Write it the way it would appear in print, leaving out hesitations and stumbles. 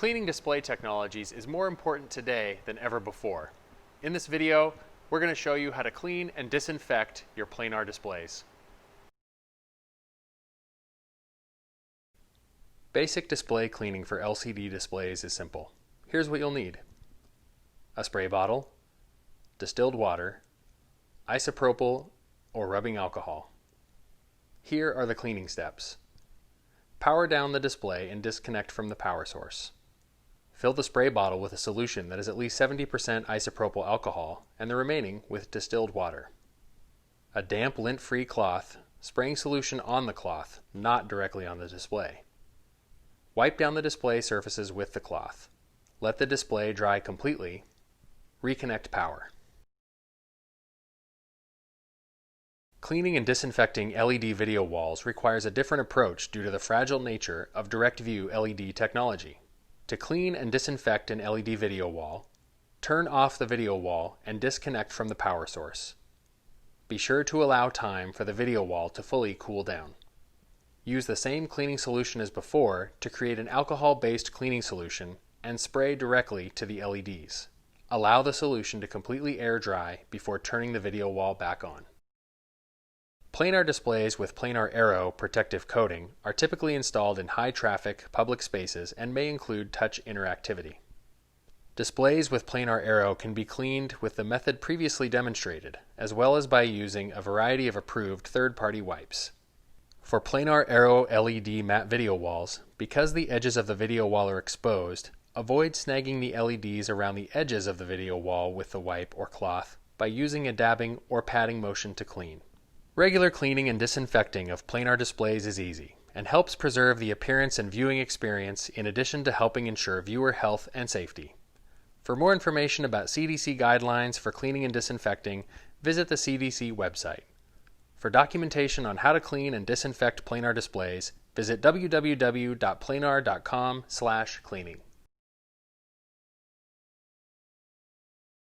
Cleaning display technologies is more important today than ever before. In this video, we're going to show you how to clean and disinfect your planar displays. Basic display cleaning for LCD displays is simple. Here's what you'll need: a spray bottle, distilled water, isopropyl or rubbing alcohol. Here are the cleaning steps. Power down the display and disconnect from the power source. Fill the spray bottle with a solution that is at least 70% isopropyl alcohol and the remaining with distilled water. A damp, lint-free cloth, spraying solution on the cloth, not directly on the display. Wipe down the display surfaces with the cloth. Let the display dry completely. Reconnect power. Cleaning and disinfecting LED video walls requires a different approach due to the fragile nature of direct view LED technology. To clean and disinfect an LED video wall, turn off the video wall and disconnect from the power source. Be sure to allow time for the video wall to fully cool down. Use the same cleaning solution as before to create an alcohol-based cleaning solution and spray directly to the LEDs. Allow the solution to completely air dry before turning the video wall back on. Planar displays with planar aero protective coating are typically installed in high-traffic public spaces and may include touch interactivity. Displays with planar aero can be cleaned with the method previously demonstrated, as well as by using a variety of approved third-party wipes. For planar aero LED matte video walls, because the edges of the video wall are exposed, avoid snagging the LEDs around the edges of the video wall with the wipe or cloth by using a dabbing or patting motion to clean. Regular cleaning and disinfecting of planar displays is easy and helps preserve the appearance and viewing experience in addition to helping ensure viewer health and safety. For more information about CDC guidelines for cleaning and disinfecting, visit the CDC website. For documentation on how to clean and disinfect planar displays, visit www.planar.com/cleaning.